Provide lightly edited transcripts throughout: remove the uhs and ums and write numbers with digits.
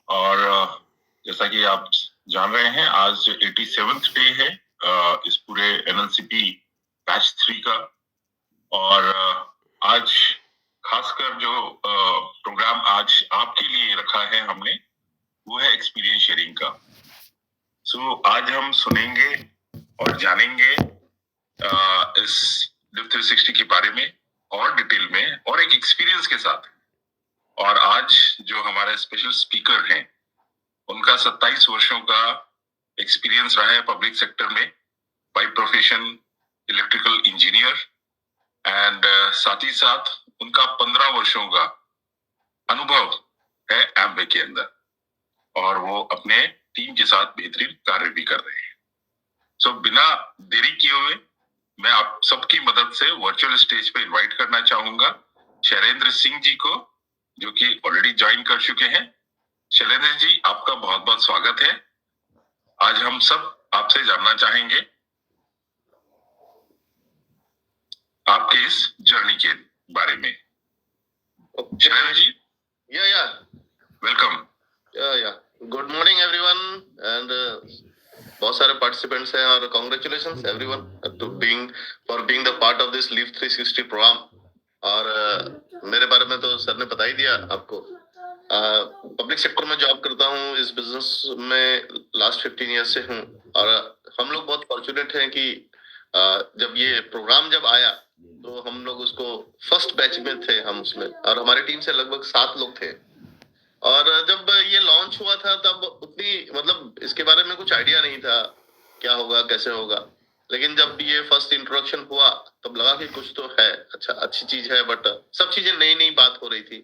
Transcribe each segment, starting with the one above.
और जैसा कि आप जान रहे हैं, आज 87th डे है इस पूरे NLCP बैच 3 का। और आज खासकर जो प्रोग्राम आज आपके लिए रखा है हमने, वो है एक्सपीरियंस शेयरिंग का। सो आज हम सुनेंगे और जानेंगे इस लिव 360 के बारे में और डिटेल में और एक एक्सपीरियंस के साथ। और आज जो हमारे स्पेशल स्पीकर हैं, उनका 27 वर्षों का एक्सपीरियंस रहा है पब्लिक सेक्टर में, by profession electrical engineer, and साथ ही साथ उनका 15 वर्षों का अनुभव है एम्बे के अंदर, और वो अपने टीम के साथ बेहतरीन कार्य भी कर रहे हैं। सो बिना देरी किए हुए मैं आप सबकी मदद से वर्चुअल स्टेज पे इनवाइट करना चाहूंगा शैलेंद्र सिंह जी को, जो कि ऑलरेडी ज्वाइन कर चुके हैं। शैलेंद्र जी, आपका बहुत बहुत स्वागत है। आज हम सब आपसे जानना चाहेंगे आपके इस जर्नी के बारे में। Shailendra ji, welcome. Good morning everyone, and बहुत सारे पार्टिसिपेंट्स हैं और congratulations everyone to for being the part of this leave 360 programme. और मेरे बारे में तो सर ने बता ही दिया आपको। पब्लिक सेक्टर में जॉब करता हूँ, इस बिजनेस में लास्ट 15 ईयर्स से हूँ। और हम लोग बहुत फॉर्चुनेट हैं कि जब ये प्रोग्राम जब आया तो हम लोग उसको फर्स्ट बैच में थे हम उसमें, और हमारी टीम से लगभग 7 लोग थे। और जब ये लॉन्च हुआ था तब उतनी मतलब इसके बारे में कुछ आइडिया नहीं था क्या होगा कैसे होगा, लेकिन जब ये फर्स्ट इंट्रोडक्शन हुआ तब लगा कि कुछ तो है, अच्छा अच्छी चीज है। बट सब चीजें नई नई बात हो रही थी।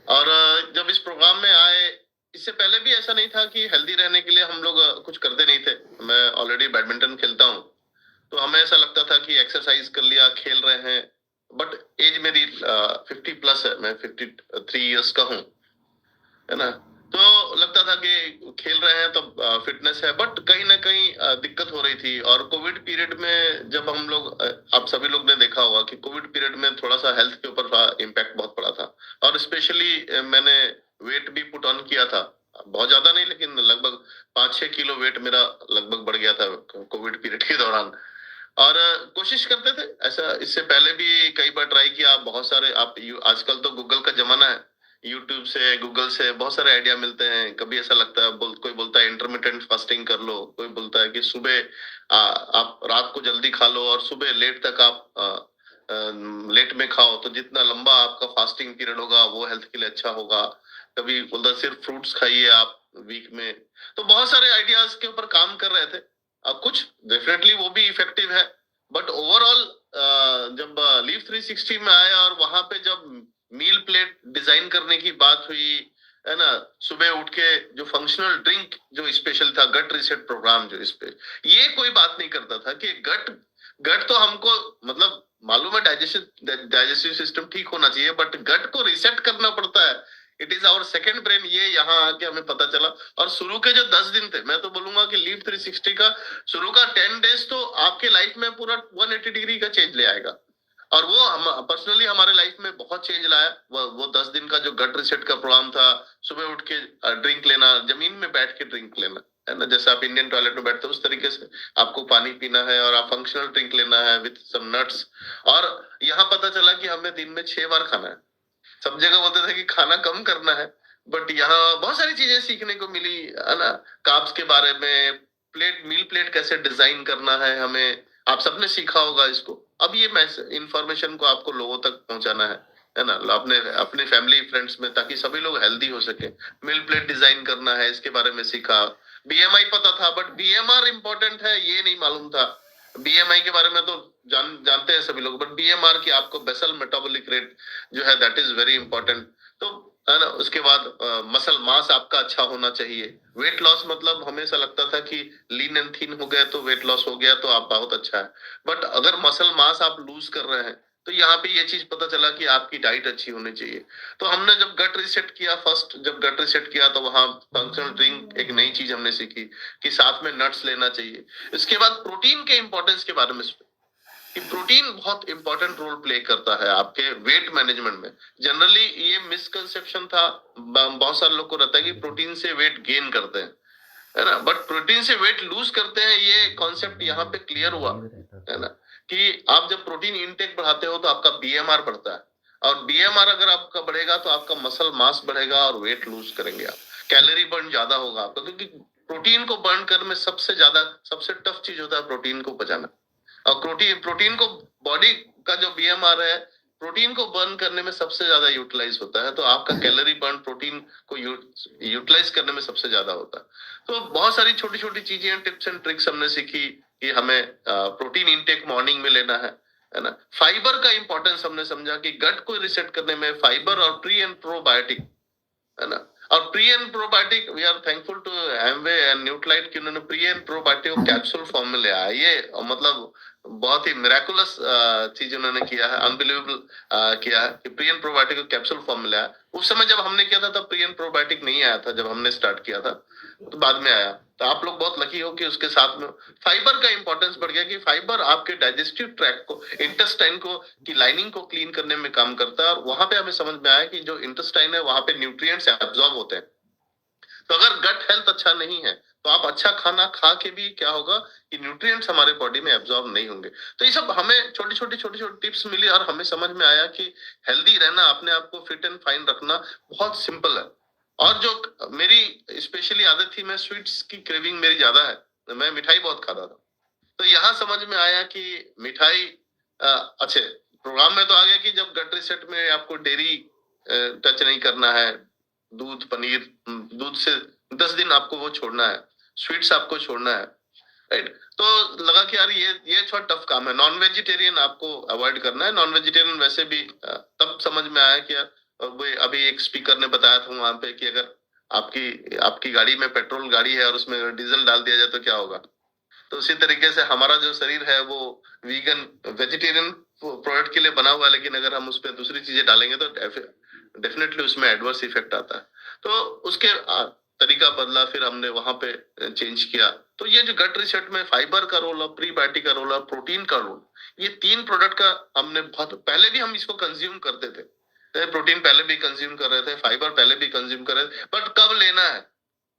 और जब इस प्रोग्राम में आए, इससे पहले भी ऐसा नहीं था कि हेल्दी रहने के लिए हम लोग कुछ करते नहीं थे। मैं ऑलरेडी बैडमिंटन खेलता हूँ, तो हमें ऐसा लगता था कि एक्सरसाइज कर लिया, खेल रहे हैं। बट एज मेरी 50 प्लस है, मैं 53 ईयर्स का हूँ, है ना। तो लगता था कि खेल रहे हैं तो फिटनेस है, बट कहीं ना कहीं दिक्कत हो रही थी। और कोविड पीरियड में जब हम लोग आप सभी लोग ने देखा होगा कि कोविड पीरियड में थोड़ा सा हेल्थ के ऊपर इम्पैक्ट बहुत पड़ा था। और स्पेशली मैंने वेट भी पुट ऑन किया था, बहुत ज्यादा नहीं लेकिन लगभग 5-6 किलो वेट मेरा लगभग बढ़ गया था कोविड पीरियड के दौरान। और कोशिश करते थे ऐसा, इससे पहले भी कई बार ट्राई किया। बहुत सारे आजकल तो गूगल का जमाना है, यूट्यूब से गूगल से बहुत सारे आइडिया मिलते हैं। कभी ऐसा लगता है कोई बोलता है इंटरमिटेंट फास्टिंग कर लो, कोई बोलता है कि सुबह आप रात को जल्दी खा लो और सुबह लेट तक आप लेट में खाओ, तो जितना लंबा आपका फास्टिंग पीरियड होगा वो हेल्थ के लिए अच्छा होगा। कभी बोलता है सिर्फ फ्रूट्स खाइए आप वीक में। तो बहुत सारे आइडियाज के ऊपर काम कर रहे थे। अब कुछ डेफिनेटली वो भी इफेक्टिव है, बट ओवरऑल जब लीव 360 में आया और वहां पे जब मील प्लेट डिजाइन करने की बात हुई, है ना, सुबह उठ के जो फंक्शनल ड्रिंक जो स्पेशल था, गट रीसेट प्रोग्राम जो इस पे, ये कोई बात नहीं करता था कि गट गट तो हमको मतलब मालूम है डाइजेस्टिव सिस्टम ठीक होना चाहिए, बट गट को रीसेट करना पड़ता है। It is our second brain, ये यहाँ आके हमें पता चला। और शुरू के जो 10 दिन थे, मैं तो बोलूंगा कि लीव 360 का शुरू का 10 डेज तो आपके लाइफ में पूरा 180 डिग्री का चेंज ले आएगा। और वो हम पर्सनली हमारे लाइफ में बहुत चेंज लाया। वो 10 दिन का जो गट रिसेट का प्रोग्राम था, सुबह उठ के ड्रिंक लेना, जमीन में बैठ के ड्रिंक लेना, है ना, जैसे आप इंडियन टॉयलेट में बैठते हो उस तरीके से आपको पानी पीना है और आप फंक्शनल ड्रिंक लेना है विद सम नट्स। और यहाँ पता चला कि हमें दिन में 6 बार खाना है। सब जगह बोलते थे कि खाना कम करना है, बट यहाँ बहुत सारी चीजें सीखने को मिली, है ना। कार्ब्स के बारे में, मील प्लेट कैसे डिजाइन करना है हमें, आप सबने सीखा होगा इसको। अब ये इंफॉर्मेशन को आपको लोगों तक पहुंचाना है ना, अपने अपने फैमिली फ्रेंड्स में, ताकि सभी लोग हेल्दी हो सके। मील प्लेट डिजाइन करना है, इसके बारे में सीखा। बीएमआई पता था, बट बीएमआर इंपॉर्टेंट है ये नहीं मालूम था। बीएमआई के बारे में तो जानते हैं सभी लोग, बट बीएमआर की आपको बेसल मेटाबॉलिक रेट जो है दैट इज वेरी इंपॉर्टेंट। तो है ना, उसके बाद मसल मास आपका अच्छा होना चाहिए। वेट लॉस मतलब हमेशा लगता था कि लीन एंड थिन हो गए तो वेट लॉस हो गया तो आप बहुत अच्छा है, बट अगर मसल मास आप लूज कर रहे हैं तो यहाँ पे ये चीज पता चला कि आपकी डाइट अच्छी होनी चाहिए। तो हमने जब गट रिसेट किया, फर्स्ट जब गट रिसेट किया तो वहां फंक्शनल ड्रिंक एक नई चीज हमने सीखी कि साथ में नट्स लेना चाहिए। इसके बाद प्रोटीन के इंपॉर्टेंस के बारे में कि प्रोटीन बहुत इंपॉर्टेंट रोल प्ले करता है आपके वेट मैनेजमेंट में। जनरली ये मिसकंसेप्शन था, बहुत सारे लोग को रहता है कि प्रोटीन से वेट गेन करते हैं, है ना, बट प्रोटीन से वेट लूज करते हैं, ये कॉन्सेप्ट यहाँ पे क्लियर हुआ, है ना, कि आप जब प्रोटीन इंटेक बढ़ाते हो तो आपका बीएमआर बढ़ता है, और बीएमआर अगर आपका बढ़ेगा तो आपका मसल मास बढ़ेगा और वेट लूज करेंगे आप, कैलोरी बर्न ज्यादा होगा आपका, क्योंकि प्रोटीन को बर्न करने में सबसे टफ चीज होता है प्रोटीन को पचाना। और प्रोटीन प्रोटीन को बॉडी का जो बीएमआर है प्रोटीन को बर्न करने में सबसे ज्यादा यूटिलाइज होता है, तो आपका कैलोरी बर्न प्रोटीन को यूटिलाइज करने में सबसे ज्यादा होता है। तो बहुत सारी छोटी छोटी चीजें, टिप्स एंड ट्रिक्स हमने सीखी कि हमें प्रोटीन इंटेक मॉर्निंग में लेना है ना। फाइबर का इंपॉर्टेंस हमने समझा कि गट को रिसेट करने में फाइबर और प्री एंड प्रोबायोटिक, है ना, और pre and probiotic we are thankful to Amway and Nutrilite कि उन्होंने pre and probiotic capsule form में ले आया। ये मतलब बहुत ही मिराकुलस चीज उन्होंने किया है, अनबिलीवेबल किया है कि pre and probiotic capsule form में लाया। उस समय जब हमने किया था तब प्री एंड प्रोबायोटिक नहीं आया था, जब हमने स्टार्ट किया था तो बाद में आया। तो आप लोग बहुत लकी हो कि उसके साथ में फाइबर का इंपॉर्टेंस बढ़ गया, कि फाइबर आपके डाइजेस्टिव ट्रैक्ट को, इंटेस्टाइन को की लाइनिंग को क्लीन करने में काम करता है, और वहां पे हमें समझ में आया कि जो इंटेस्टाइन है वहां पे न्यूट्रिएंट्स एब्जॉर्ब होते हैं। तो अगर गट हेल्थ अच्छा नहीं है तो आप अच्छा खाना खा के भी क्या होगा कि न्यूट्रिएंट्स हमारे बॉडी में एब्जॉर्ब नहीं होंगे। तो ये सब हमें छोटी छोटी टिप्स मिली और हमें समझ में आया कि हेल्दी रहना, अपने आप को फिट एंड फाइन रखना बहुत सिंपल है। और जो मेरी स्पेशली आदत थी, मैं स्वीट्स की क्रेविंग मेरी ज्यादा है, मैं मिठाई बहुत खाता था। तो यहाँ समझ में आया कि मिठाई अच्छे प्रोग्राम में तो आ गया कि जब गट रिसेट में आपको डेयरी टच नहीं करना है, दूध पनीर, दूध से 10 दिन आपको वो छोड़ना है, स्वीट्स आपको छोड़ना है, राइट। तो लगा कि यार ये थोड़ा टफ काम है, नॉन वेजिटेरियन आपको अवॉइड करना है। नॉन वेजिटेरियन वैसे भी तब समझ में आया कि यार अभी एक स्पीकर ने बताया था वहां पे कि अगर आपकी आपकी गाड़ी में पेट्रोल गाड़ी है और उसमें डीजल डाल दिया जाए तो क्या होगा। तो उसी तरीके से हमारा जो शरीर है वो वीगन वेजिटेरियन प्रोडक्ट के लिए बना हुआ है, लेकिन अगर हम उस पर दूसरी चीजें डालेंगे तो डेफिनेटली उसमें एडवर्स इफेक्ट आता है। तो उसके तरीका बदला, फिर हमने वहां पे चेंज किया। तो ये जो गट रिसेट में फाइबर का रोल और प्रीबायोटिक का रोल और प्रोटीन का रोल, ये 3 प्रोडक्ट का हमने बहुत पहले भी हम इसको कंज्यूम करते थे, प्रोटीन पहले भी कंज्यूम कर रहे थे, फाइबर पहले भी कंज्यूम कर रहे थे, बट कब लेना है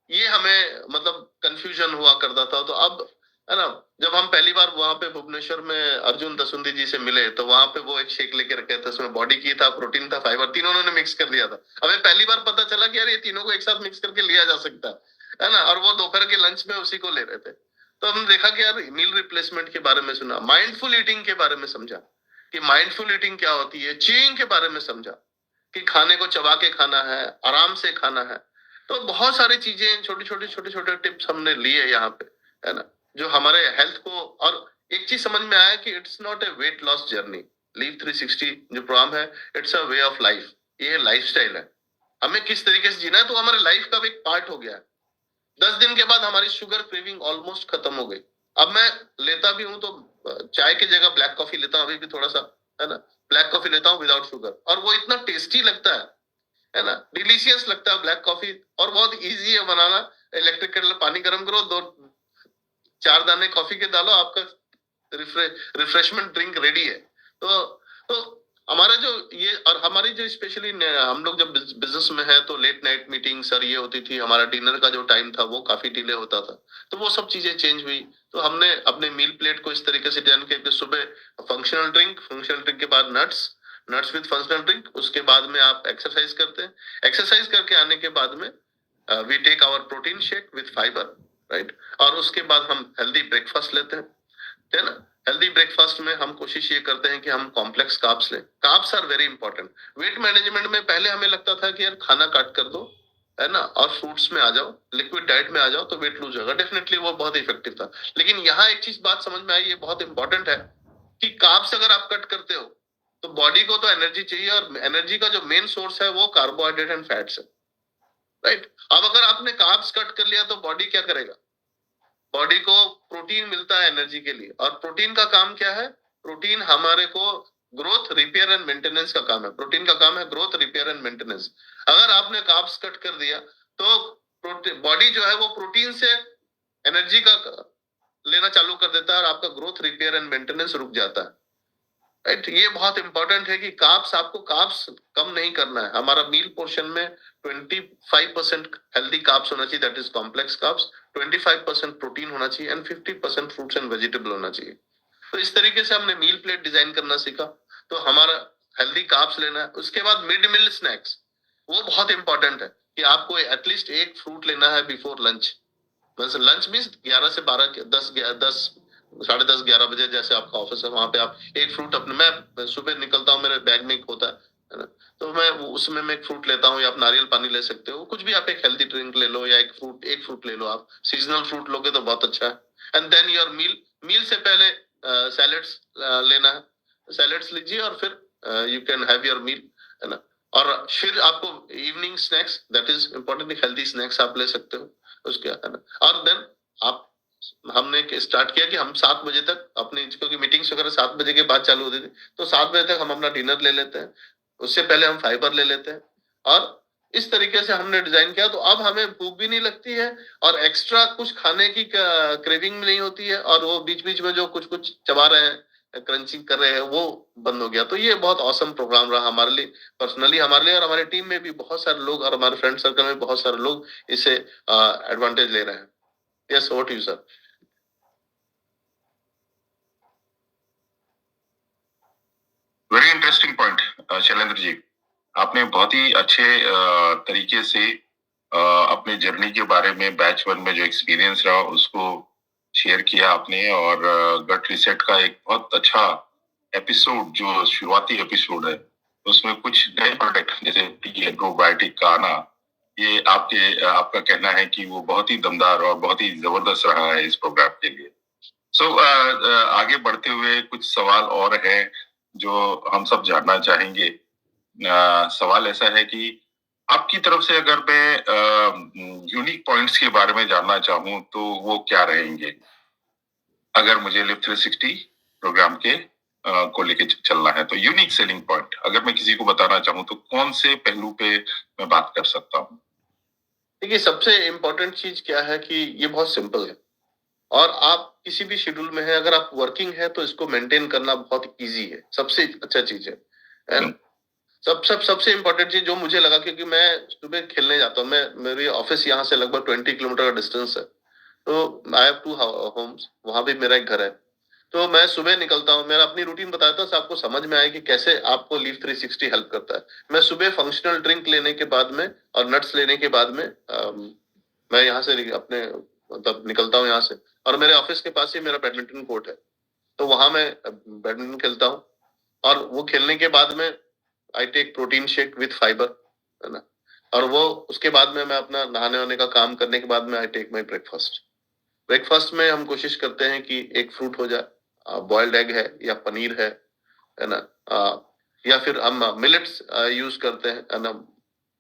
ये हमें मतलब कंफ्यूजन हुआ करता था। तो अब, है ना, जब हम पहली बार वहां पे भुवनेश्वर में अर्जुन दसुंदी जी से मिले तो वहां पे वो एक शेक लेके रखे थे, उसमें बॉडी की था, प्रोटीन था, फाइबर, तीनों उन्होंने मिक्स कर दिया था। हमें पहली बार पता चला कि यार ये तीनों को एक साथ मिक्स करके लिया जा सकता है ना, और वो दोपहर के लंच में उसी को ले रहे थे। तो हमने देखा कि यार मील रिप्लेसमेंट के बारे में सुना, माइंडफुल ईटिंग के बारे में समझा कि माइंडफुल ईटिंग क्या होती है, च्यूइंग के बारे में समझा कि खाने को चबा के खाना है, आराम से खाना है। तो बहुत सारी चीजें, छोटे छोटे टिप्स हमने लिए यहाँ पे, है ना, जो हमारे हेल्थ को, और एक चीज समझ में आया कि it's not a weight loss journey. Leave 360 जो प्रोग्राम है, it's a way of life, ये लाइफस्टाइल है। हमें किस तरीके से जीना है तो हमारे लाइफ का भी एक पार्ट हो गया है। 10 दिन के बाद हमारी शुगर क्रेविंग ऑलमोस्ट खत्म हो गई। अब मैं लेता भी हूँ तो चाय की जगह ब्लैक कॉफी लेता हूँ, अभी भी थोड़ा सा, है ना, ब्लैक कॉफी लेता हूँ विदाउट शुगर, और वो इतना टेस्टी लगता है ना, डिलीशियस लगता है ब्लैक कॉफी, और बहुत इजी है बनाना। इलेक्ट्रिक केटल पानी गर्म करो, 4 दाने कॉफी के डालो, आपका रिफ्रेशमेंट ड्रिंक रेडी है। तो हमारा जो ये, और हमारी जो स्पेशली हम लोग जब बिजनेस में है तो लेट नाइट मीटिंग्स और ये होती थी, हमारा डिनर का जो टाइम था वो काफी डिले होता था। तो वो सब चीजें चेंज हुई। तो हमने अपने मील प्लेट को इस तरीके से डिजाइन किया कि सुबह फंक्शनल ड्रिंक के बाद नट्स विद फंक्शनल ड्रिंक, उसके बाद में आप एक्सरसाइज करते हैं, एक्सरसाइज करके आने के बाद में we take our protein shake with fibre, right, और उसके बाद हम हेल्दी ब्रेकफास्ट लेते हैं, है ना। हेल्दी ब्रेकफास्ट में हम कोशिश ये करते हैं कि हम कॉम्प्लेक्स कार्ब्स लें। Carbs are very important. Weight management में पहले हमें लगता था कि यार खाना काट कर दो, है ना, और फ्रूट्स में आ जाओ, लिक्विड डाइट में आ जाओ तो वेट लूज होगा। डेफिनेटली वो बहुत इफेक्टिव था, लेकिन यहाँ एक चीज बात समझ में आई, ये बहुत इंपॉर्टेंट है कि कार्ब्स अगर आप कट करते हो तो बॉडी को तो एनर्जी चाहिए, और एनर्जी का जो मेन सोर्स है वो कार्बोहाइड्रेट एंड फैट्स है, राइट। अब अगर आपने कार्ब्स कट कर लिया तो बॉडी क्या करेगा, बॉडी को प्रोटीन मिलता है एनर्जी के लिए, और प्रोटीन का काम क्या है, प्रोटीन हमारे को ग्रोथ, रिपेयर एंड मेंटेनेंस का काम है। प्रोटीन का काम है ग्रोथ, रिपेयर एंड मेंटेनेंस। अगर आपने कार्ब्स कट कर दिया तो बॉडी जो है वो प्रोटीन से एनर्जी का लेना चालू कर देता है, और आपका ग्रोथ, रिपेयर एंड मेंटेनेंस रुक जाता है। राइट। ये बहुत इंपॉर्टेंट है कि कार्ब्स, आपको कार्ब्स कम नहीं करना है। हमारा मील पोर्शन में 25% हेल्दी कार्ब्स होना चाहिए, that is complex carbs, 25% protein होना चाहिए एंड 50% फ्रूट्स एंड वेजिटेबल होना चाहिए। तो इस तरीके से हमने मील प्लेट डिजाइन करना सीखा। तो हमारा हेल्दी कार्ब्स लेना है। उसके बाद मिड मील स्नैक्स, वो बहुत इंपॉर्टेंट है कि आपको एटलीस्ट एक फ्रूट लेना है बिफोर लंच। लंच मीन्स 11 से 12, 10, 10, 10:30, 11 बजे, जैसे आपका ऑफिस है वहां पे आप एक फ्रूट अपने, मैं सुबह निकलता हूँ, मेरे बैग में एक होता है ना, तो मैं उसमें मैं एक फ्रूट लेता हूँ, या आप नारियल पानी ले सकते हो, कुछ भी, आप एक हेल्दी ड्रिंक ले लो, या एक फ्रूट ले लो। आप सीजनल फ्रूट लोगे तो बहुत अच्छा है। And then your meal, meal से पहले सैलेड्स लेना है, सैलेड्स लीजिए और फिर you can have your meal, है ना। और फिर आपको evening snacks, that is important, healthy snacks आप ले सकते हो उसके, है ना। और देन आप, हमने स्टार्ट किया कि हम 7 बजे तक अपनी, क्योंकि मीटिंग्स वगैरह 7 बजे के बाद चालू होती थी, तो 7 बजे तक हम अपना डिनर ले लेते हैं। उससे पहले हम फाइबर ले लेते हैं। और इस तरीके से हमने डिजाइन किया, तो अब हमें भूख भी नहीं लगती है और एक्स्ट्रा कुछ खाने की क्रेविंग नहीं होती है, और वो बीच बीच में जो कुछ कुछ चबा रहे हैं, क्रंचिंग कर रहे हैं, वो बंद हो गया। तो ये बहुत औसम प्रोग्राम रहा हमारे लिए, पर्सनली हमारे लिए, और हमारी टीम में भी बहुत सारे लोग, और हमारे फ्रेंड सर्कल में बहुत सारे लोग इससे एडवांटेज ले रहे हैं। Yes, over to you sir. Very interesting point Shailendra ji. आपने बहुत ही अच्छे तरीके से अपने जर्नी के बारे में, बैच 1 में जो एक्सपीरियंस रहा उसको शेयर किया आपने, और गट रिसेट का एक बहुत अच्छा एपिसोड, जो शुरुआती एपिसोड है, उसमें कुछ नए प्रोडक्ट जैसे प्रोबायोटिक का आना, ये आपका कहना है कि वो बहुत ही दमदार और बहुत ही जबरदस्त रहा है इस प्रोग्राम के लिए। सो आगे बढ़ते हुए कुछ सवाल और हैं जो हम सब जानना चाहेंगे। सवाल ऐसा है कि आपकी तरफ से अगर मैं यूनिक पॉइंट्स के बारे में जानना चाहूँ तो वो क्या रहेंगे, अगर मुझे लिव 360 प्रोग्राम के को लेके चलना है, तो यूनिक सेलिंग पॉइंट अगर मैं किसी को बताना चाहूँ तो कौन से पहलू पे मैं बात कर सकता हूँ? देखिए, सबसे इम्पोर्टेंट चीज क्या है कि ये बहुत सिंपल है, और आप किसी भी शेड्यूल में है, अगर आप वर्किंग है तो इसको मेंटेन करना बहुत इजी है, सबसे अच्छा चीज है। एंड सबसे इम्पोर्टेंट चीज जो मुझे लगा, क्योंकि मैं सुबह खेलने जाता हूँ, मैं, मेरी ऑफिस यहाँ से लगभग 20 किलोमीटर का डिस्टेंस है, तो आई हैव 2 होम्स, वहां भी मेरा एक घर है। तो मैं सुबह निकलता हूँ, मेरा अपनी रूटीन बताता हूँ, आपको समझ में आए कि कैसे आपको लीव 360 हेल्प करता है। मैं सुबह फंक्शनल ड्रिंक लेने के बाद में और नट्स लेने के बाद में मैं यहाँ से अपने, मतलब निकलता हूँ यहाँ से, और मेरे ऑफिस के पास ही मेरा बैडमिंटन कोर्ट है, तो वहां मैं बैडमिंटन खेलता हूँ। और वो खेलने के बाद में I take protein shake with fibre, है ना। और वो उसके बाद में मैं अपना नहाने वहाने का काम करने के बाद में I take my breakfast. Breakfast में हम कोशिश करते हैं कि एक फ्रूट हो जाए, बॉइल्ड एग है या पनीर है ना, या फिर हम मिलेट्स यूज करते हैं, है ना।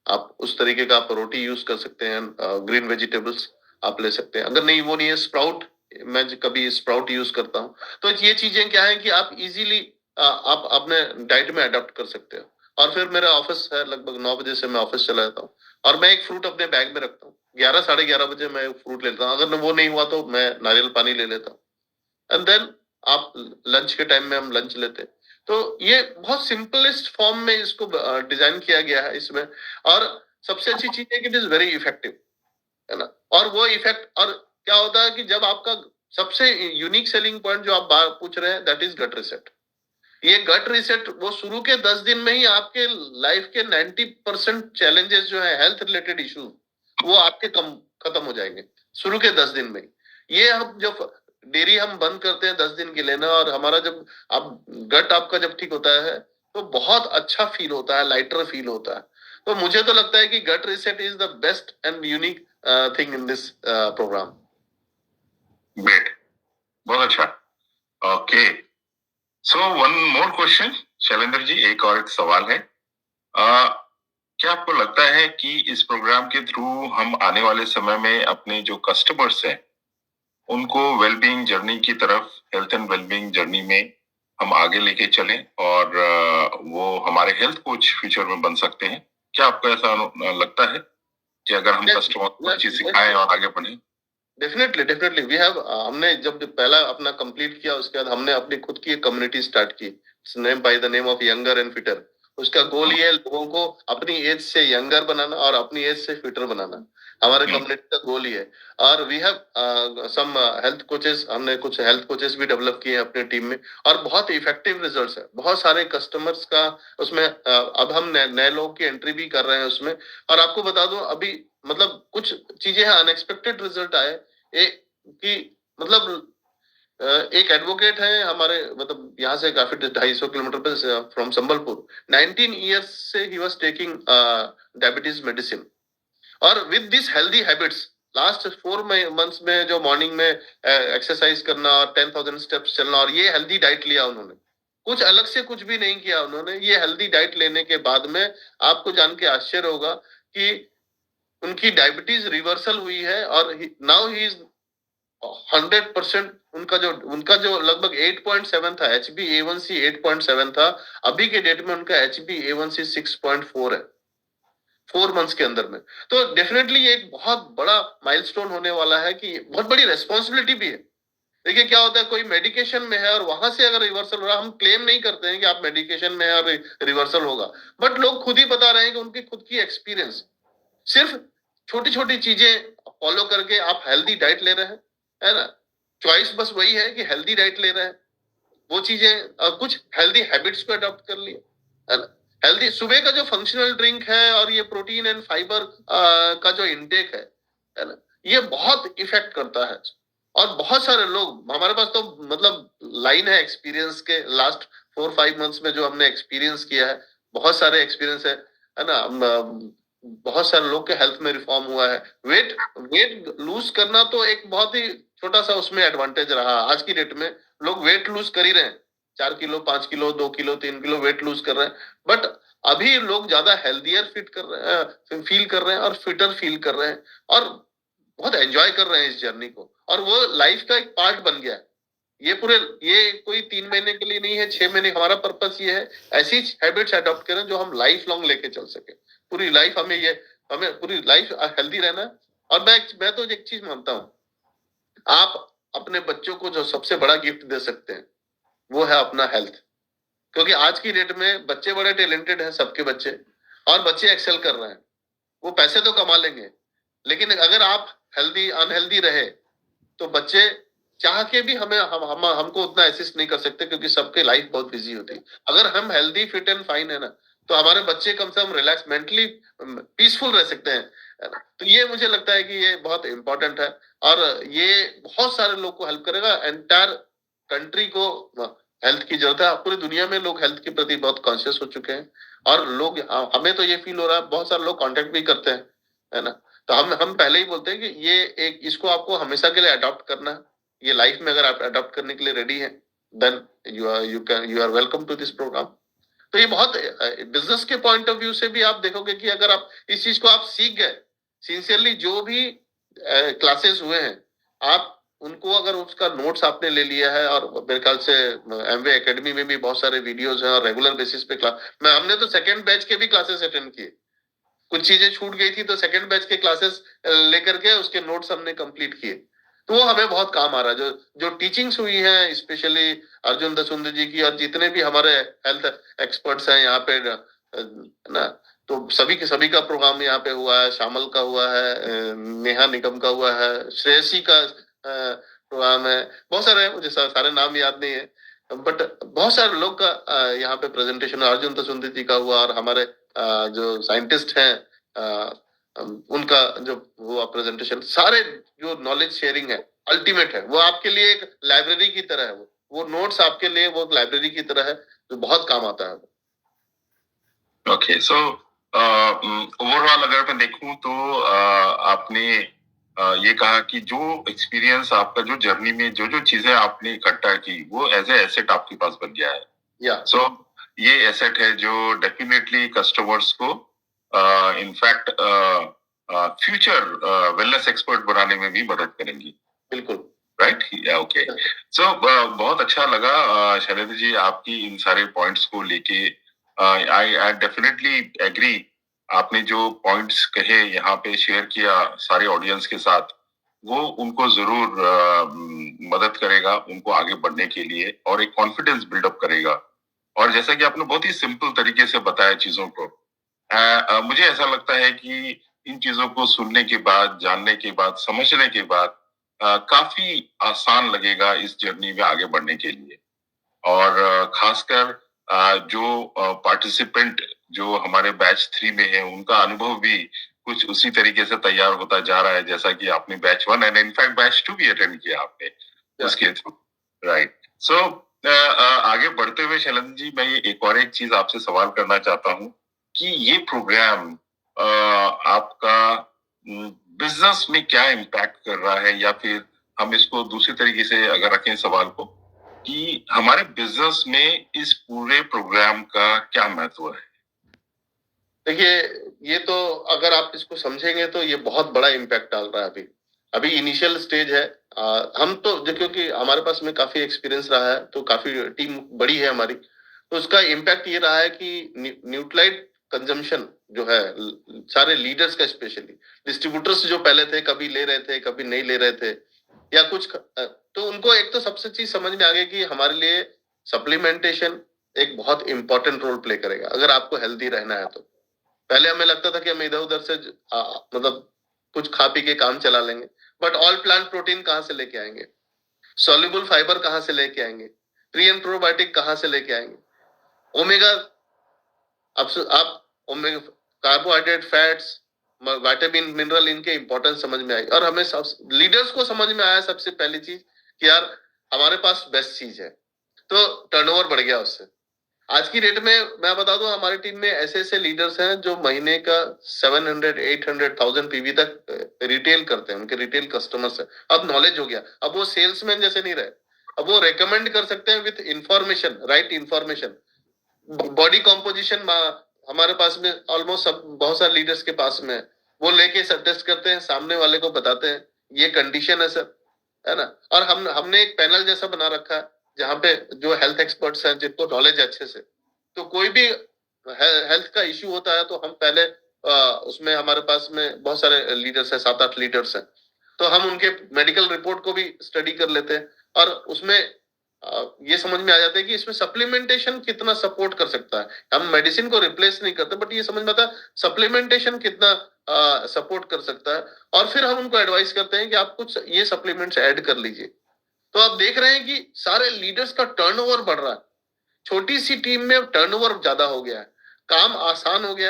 आप उस तरीके का आप रोटी यूज कर सकते हैं, ग्रीन वेजिटेबल्स आप ले सकते हैं। अगर नहीं, वो नहीं है, स्प्राउट, मैं कभी स्प्राउट यूज करता हूँ। तो ये चीजें क्या है कि आप इजीली आप अपने डाइट में अडॉप्ट कर सकते हो। और फिर मेरा ऑफिस है, लगभग 9 बजे से मैं ऑफिस चला जाता हूँ, और मैं एक फ्रूट अपने बैग में रखता हूँ। 11, 11:30 बजे मैं फ्रूट लेता हूँ, अगर वो नहीं हुआ तो मैं नारियल पानी ले लेता हूँ। एंड देन आप लंच के टाइम में हम लंच लेते हैं। तो ये बहुत सिंपलेस्ट फॉर्म में इसको डिजाइन किया गया है इसमें। और सबसे अच्छी चीज है कि इट इज वेरी इफेक्टिव, है ना। और वो इफेक्ट, और क्या होता है कि जब आपका सबसे यूनिक सेलिंग पॉइंट जो आप पूछ रहे हैं, दैट इज गट रिसेट। ये गट रिसेट वो शुरू के 10 दिन में ही आपके लाइफ के 90% चैलेंजेस जो है, हेल्थ रिलेटेड इश्यूज, वो आपके कम खत्म हो जाएंगे शुरू के 10 दिन में ही। ये हम जब डेरी हम बंद करते हैं 10 दिन के लेना, और हमारा जब आप गट आपका जब ठीक होता है, तो बहुत अच्छा फील होता है, लाइटर फील होता है। तो मुझे तो लगता है कि gut reset is the best and unique thing in this programme. Great, बहुत अच्छा। Okay, so one more question Shailendra ji, एक और एक सवाल है। क्या आपको लगता है कि इस प्रोग्राम के थ्रू हम आने वाले समय में अपने जो कस्टमर्स हैं उनको वेलबींग जर्नी की तरफ, हेल्थ एंड वेलबींग जर्नी में हम आगे लेके चलें, और वो हमारे हेल्थ कोच फ्यूचर में बन सकते हैं? क्या आपको ऐसा लगता है कि अगर हम कस्टमर को चीज सिखाएं और आगे बढ़ें? डेफिनेटली डेफिनेटली वी हैव, हमने जब पहला अपना कंप्लीट किया, उसके बाद हमने अपनी खुद की एक कम्युनिटी स्टार्ट की, name by the name of younger and fitter. उसका गोल ये है लोगों को अपनी एज से यंगर बनाना और अपनी एज से फिटर बनाना। हमारे कम्युनिटी का गोल ही है। और we have some health coaches, हमने कुछ हेल्थ कोचेस भी डेवलप किए हैं अपने टीम में, और बहुत इफेक्टिव रिजल्ट्स है। बहुत सारे कस्टमर्स का उसमें अब हम नए लोगों की एंट्री भी कर रहे हैं उसमें। और आपको बता दूं अभी मतलब कुछ चीजें हैं, अनएक्सपेक्टेड रिजल्ट आए एक कि मतलब एक एडवोकेट है हमारे, मतलब यहाँ से काफी 250 किलोमीटर पे फ्रॉम संबलपुर। 19 ईयर्स से ही वाज टेकिंग डायबिटीज मेडिसिन, और with this healthy habits last 4 months में जो मॉर्निंग में एक्सरसाइज करना और 10,000 स्टेप्स चलना और ये हेल्दी डाइट लिया उन्होंने, कुछ अलग से कुछ भी नहीं किया उन्होंने। ये हेल्दी डाइट लेने के बाद में आपको जान के आश्चर्य होगा कि उनकी डायबिटीज रिवर्सल हुई है, और नाउ ही इज 100%। उनका जो लगभग 8.7 था, HbA1c 8.7 था, अभी के डेट में उनका HbA1c 6.4 है 4 मंथ्स के अंदर में। तो डेफिनेटली ये एक बहुत बड़ा माइलस्टोन होने वाला है, कि बहुत बड़ी रेस्पॉन्सिबिलिटी भी है। देखिए क्या होता है, कोई मेडिकेशन में है और वहां से अगर रिवर्सल हो रहा है, हम क्लेम नहीं करते हैं कि आप मेडिकेशन में है और रिवर्सल होगा, बट लोग खुद ही बता रहे हैं कि उनकी खुद की एक्सपीरियंस, सिर्फ छोटी छोटी चीजें फॉलो करके आप हेल्दी डाइट ले रहे हैं, है ना। चॉइस बस वही है कि हेल्दी डाइट ले रहे हैं, वो चीजें कुछ हेल्दी हैबिट्स को अडॉप्ट कर लिए, है ना। हेल्दी सुबह का जो फंक्शनल ड्रिंक है और ये प्रोटीन एंड फाइबर का जो इंटेक है ना, ये बहुत इफेक्ट करता है। और बहुत सारे लोग हमारे पास तो मतलब लाइन है एक्सपीरियंस के, लास्ट 4-5 मंथ्स में जो हमने एक्सपीरियंस किया है, बहुत सारे एक्सपीरियंस है ना। बहुत सारे लोग के हेल्थ में रिफॉर्म हुआ है। वेट वेट लूज करना तो एक बहुत ही छोटा सा उसमें एडवांटेज रहा। आज की डेट में लोग वेट लूज कर ही रहे हैं, 4 kilo 5 kilo 2 kilo 3 kilo weight lose कर रहे हैं, बट अभी लोग ज्यादा हेल्दियर फिट कर रहे हैं, फील कर रहे हैं और फिटर फील कर रहे हैं, और बहुत एंजॉय कर रहे हैं इस जर्नी को, और वो लाइफ का एक पार्ट बन गया है। ये कोई 3 महीने के लिए नहीं है, 6 महीने। हमारा पर्पस ये है ऐसी हैबिट्स अडॉप्ट करें जो हम लाइफ लॉन्ग लेके चल सके। पूरी लाइफ हमें पूरी लाइफ हेल्दी रहना है। और मैं तो एक चीज मानता हूँ, आप अपने बच्चों को जो सबसे बड़ा गिफ्ट दे सकते हैं वो है अपना हेल्थ। क्योंकि आज की डेट में बच्चे बड़े टैलेंटेड हैं, सबके बच्चे, और बच्चे एक्सेल कर रहे हैं, वो पैसे तो कमा लेंगे, लेकिन अगर आप हेल्दी अनहेल्दी रहे तो बच्चे चाह के भी हमको उतना असिस्ट नहीं कर सकते, क्योंकि सबके लाइफ बहुत बिजी होती है। अगर हम हेल्दी फिट एंड फाइन है ना, तो हमारे बच्चे कम से कम रिलैक्स मेंटली पीसफुल रह सकते हैं, है ना? तो ये मुझे लगता है कि ये बहुत इंपॉर्टेंट है, और ये बहुत सारे लोग को हेल्प करेगा। एंटायर कंट्री को हेल्थ की जरूरत है। पूरी दुनिया में लोग हेल्थ के प्रति बहुत कॉन्शियस हो चुके हैं, और लोग हमें तो ये फील हो रहा है, बहुत सारे लोग कांटेक्ट भी करते हैं, है ना। तो हम पहले ही बोलते हैं कि ये एक इसको आपको हमेशा के लिए अडॉप्ट करना है। ये लाइफ में अगर आप अडॉप्ट करने के लिए रेडी हैं, then you are welcome to this program. तो ये बहुत बिजनेस के पॉइंट ऑफ व्यू से भी आप देखोगे कि अगर आप इस चीज को आप सीख गए सिंसियरली, जो भी क्लासेस हुए हैं, आप उनको अगर उसका नोट्स आपने ले लिया है, और मेरे ख्याल से एमवे एकेडमी में भी बहुत सारे वीडियोस हैं और रेगुलर बेसिस पे क्लास, हमने तो सेकंड बैच के भी क्लासेस अटेंड किए। कुछ चीजें छूट गई थी तो सेकंड बैच के क्लासेस लेकर के उसके नोट्स हमने कंप्लीट किए। तो वो हमें बहुत काम आ रहा है, जो जो टीचिंग्स हुई हैं स्पेशली अर्जुन दसुंद जी की, और जितने भी हमारे हेल्थ एक्सपर्ट्स हैं यहाँ पे ना, तो सभी का प्रोग्राम यहाँ पे हुआ है। श्यामल का हुआ है, नेहा निगम का हुआ है, श्रेयसी का प्रोग्राम है, बहुत सारे हैं, मुझे सारे नाम याद नहीं है, बट बहुत सारे लोग का यहाँ पे प्रेजेंटेशन, अर्जुन दसुंद जी का हुआ, और हमारे जो साइंटिस्ट हैं उनका जो हुआ प्रेजेंटेशन। सारे जो नॉलेज शेयरिंग है अल्टीमेट है, वो आपके लिए एक लाइब्रेरी की तरह है। वो नोट्स आपके लिए वो लाइब्रेरी की तरह है, जो बहुत काम आता है। ओके, सो ओवरऑल अगर मैं देखूं तो आपने ये कहा कि जो एक्सपीरियंस आपका, जो जर्नी में जो जो चीजें आपने इकट्ठा की, वो एज ए एसेट आपके पास बन गया है। या सो ये एसेट है जो डेफिनेटली कस्टमर्स को इनफैक्ट फ्यूचर वेलनेस एक्सपर्ट बनाने में भी मदद करेंगी। बिल्कुल राइट, ओके। सो बहुत अच्छा लगा शैलेंद्र जी आपकी इन सारे पॉइंट्स को लेके। आई डेफिनेटली एग्री, आपने जो पॉइंट्स कहे यहाँ पे शेयर किया सारे ऑडियंस के साथ, वो उनको जरूर मदद करेगा उनको आगे बढ़ने के लिए, और एक कॉन्फिडेंस बिल्डअप करेगा और जैसा कि आपने बहुत ही सिंपल तरीके से बताया चीजों को, मुझे ऐसा लगता है कि इन चीजों को सुनने के बाद, जानने के बाद, समझने के बाद काफी आसान लगेगा इस जर्नी में आगे बढ़ने के लिए। और खासकर जो पार्टिसिपेंट जो हमारे बैच 3 में है, उनका अनुभव भी कुछ उसी तरीके से तैयार होता जा रहा है जैसा कि आपने बैच 1 एंड इनफैक्ट बैच 2 भी अटेंड किया आपने उसके थ्रू, राइट। सो आगे बढ़ते हुए शैलेंद्र जी, मैं ये एक चीज आपसे सवाल करना चाहता हूँ कि ये प्रोग्राम आपका बिजनेस में क्या इम्पैक्ट कर रहा है, या फिर हम इसको दूसरे तरीके से अगर रखें सवाल को कि हमारे बिजनेस में इस पूरे प्रोग्राम का क्या महत्व है? देखिए, ये तो अगर आप इसको समझेंगे तो ये बहुत बड़ा इम्पैक्ट डाल रहा है अभी। अभी इनिशियल स्टेज है। हम तो क्योंकि हमारे पास में काफी एक्सपीरियंस रहा है, तो काफी टीम बड़ी है हमारी, तो उसका इम्पैक्ट ये रहा है कि न्यूट्राइट कंजम्पशन जो है सारे लीडर्स का, स्पेशली डिस्ट्रीब्यूटर्स जो पहले थे, कभी ले रहे थे कभी नहीं ले रहे थे, या कुछ तो उनको एक तो सबसे चीज समझ में आ गई कि हमारे लिए सप्लीमेंटेशन एक बहुत इंपॉर्टेंट रोल प्ले करेगा अगर आपको हेल्दी रहना है तो। पहले हमें लगता था कि हम इधर उधर से मतलब कुछ खा पी के काम चला लेंगे, बट ऑल प्लांट प्रोटीन कहाँ से लेके आएंगे, सॉल्युबल फाइबर कहाँ से लेके आएंगे, प्री एंड प्रोबायोटिक कहाँ से लेके आएंगे, ओमेगा, आप omega, carbohydrate, fats, vitamin, mineral, इनके इंपॉर्टेंस समझ में आई। और हमें सब लीडर्स को समझ में आया सबसे पहली चीज कि यार हमारे पास बेस्ट चीज है, तो टर्नओवर बढ़ गया उससे। आज की डेट में मैं बता दूं, हमारी टीम में ऐसे ऐसे लीडर्स हैं जो महीने का 700 800,000 पीवी तक रिटेल करते हैं, उनके रिटेल कस्टमर्स हैं। अब नॉलेज हो गया, अब वो सेल्समैन जैसे नहीं रहे, अब वो रेकमेंड कर सकते हैं with information, right information. Body composition हमारे पास में ऑलमोस्ट सब, बहुत सारे लीडर्स के पास में है। वो लेके सब टेस्ट करते हैं, सामने वाले को बताते हैं ये कंडीशन है सर, है ना। और हमने एक पैनल जैसा बना रखा है जहाँ पे जो हेल्थ एक्सपर्ट्स हैं, जिनको नॉलेज है अच्छे से, तो कोई भी हेल्थ का इश्यू होता है तो हम पहले उसमें हमारे पास में बहुत सारे लीडर्स हैं, 7-8 लीडर्स हैं, तो हम उनके मेडिकल रिपोर्ट को भी स्टडी कर लेते हैं। और उसमें ये समझ में आ जाता है कि इसमें सप्लीमेंटेशन कितना सपोर्ट कर सकता है। हम मेडिसिन को रिप्लेस नहीं करते, बट ये समझ में आता है सप्लीमेंटेशन कितना सपोर्ट कर सकता है। और फिर हम उनको एडवाइस करते हैं कि आप कुछ ये सप्लीमेंट्स ऐड कर लीजिए। तो आप देख रहे हैं कि सारे लीडर्स का टर्नओवर बढ़ रहा है। छोटी सी टीम में टर्नओवर ज्यादा हो गया है, काम आसान हो गया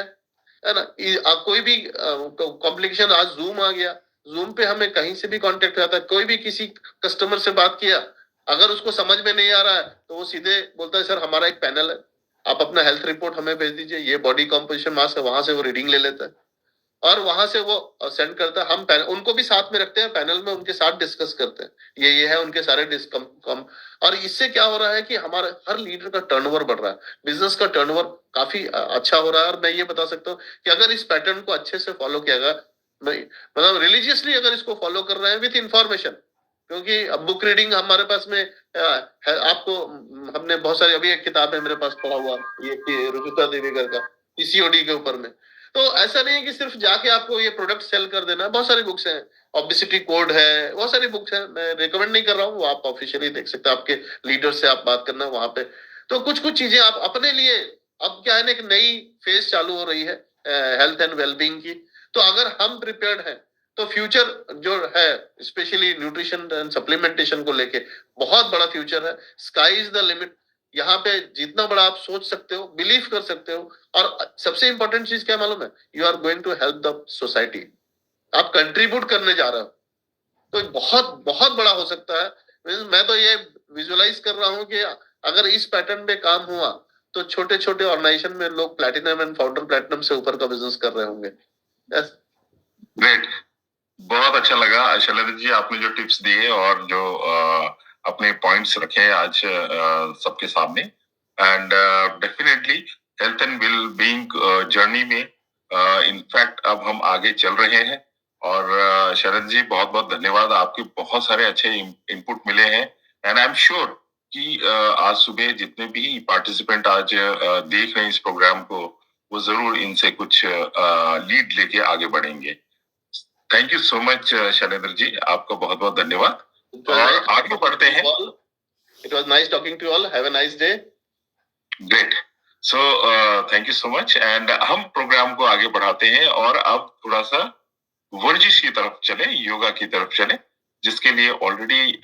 है ना। कोई भी कॉम्प्लिकेशन, आज जूम आ गया, जूम पे हमें कहीं से भी कांटेक्ट आता है, कोई भी किसी कस्टमर से बात किया, अगर उसको समझ में नहीं आ रहा है तो वो सीधे बोलता है सर हमारा एक पैनल है, आप अपना हेल्थ रिपोर्ट हमें भेज दीजिए, ये बॉडी कॉम्पोजिशन मास है, वहां से वो रीडिंग ले लेता है और वहां से वो सेंड करता है। हम पैनल उनको भी साथ में रखते हैं, पैनल में उनके साथ डिस्कस करते हैं ये है उनके सारे डिस्कम कम। और इससे क्या हो रहा है कि हमारा हर लीडर का टर्नओवर बढ़ रहा है, बिजनेस का टर्नओवर काफी अच्छा हो रहा है। और मैं ये बता सकता हूँ कि अगर इस पैटर्न को अच्छे से फॉलो किया गया, मतलब रिलीजियसली अगर इसको फॉलो कर रहे हैं विथ इंफॉर्मेशन, क्योंकि अब बुक रीडिंग हमारे पास में है, आपको हमने बहुत सारी, अभी एक किताब है मेरे पास पढ़ा हुआ, ये रुजुता देवीगर का पीसीओडी के ऊपर में। तो ऐसा नहीं है कि सिर्फ जाके आपको ये प्रोडक्ट सेल कर देना है, बहुत सारी बुक्स हैं, ऑब्ेसिटी कोड है, बहुत सारी बुक्स हैं, मैं रिकमेंड नहीं कर रहा हूँ, वो आप ऑफिशियली देख सकते हैं, आपके लीडर से आप बात करना वहां पे। तो कुछ कुछ चीजें आप अपने लिए, अब क्या है ना, एक नई फेज चालू हो रही है हेल्थ एंड वेलबींग की। तो अगर हम प्रिपेयर्ड हैं तो फ्यूचर जो है, स्पेशली न्यूट्रिशन एंड सप्लीमेंटेशन को लेके बहुत बड़ा फ्यूचर है। Sky is the limit. यहाँ पे जितना बड़ा आप सोच सकते हो, बिलीव कर सकते हो। और सबसे इंपॉर्टेंट चीज क्या मालूम है, you are going to help the society, आप कंट्रीब्यूट करने जा रहे हो, तो बहुत बहुत बड़ा हो सकता है। मैं तो ये विजुअलाइज कर रहा हूँ कि अगर इस पैटर्न पे काम हुआ तो छोटे छोटे ऑर्गेनाइजेशन में लोग प्लैटिनम एंड फाउंडर प्लैटिनम से ऊपर का बिजनेस कर रहे होंगे। yes. ग्रेट, बहुत अच्छा लगा शैलेंद्र जी, आपने जो टिप्स दिए और जो अपने पॉइंट्स रखे आज सबके सामने। And definitely health and well being journey में इनफैक्ट अब हम आगे चल रहे हैं। और शरद जी, बहुत बहुत धन्यवाद, आपके बहुत सारे अच्छे इनपुट मिले हैं। एंड आई एम श्योर कि आज सुबह जितने भी पार्टिसिपेंट आज देख रहे हैं इस प्रोग्राम को, वो जरूर इनसे कुछ लीड लेके आगे बढ़ेंगे। Thank you so much Shailendra ji, आपका बहुत बहुत धन्यवाद। और आगे बढ़ते हैं। It was nice talking to you all. Have a nice day. Great. So thank you so much. And हम प्रोग्राम को आगे बढ़ाते हैं और अब थोड़ा सा वर्जिश की तरफ चले, योगा की तरफ चले, जिसके लिए ऑलरेडी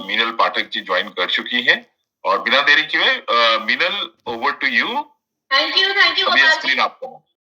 मीनल पाठक जी ज्वाइन कर चुकी हैं। और बिना देरी किए Meenal, over to you. Thank you screen आपको।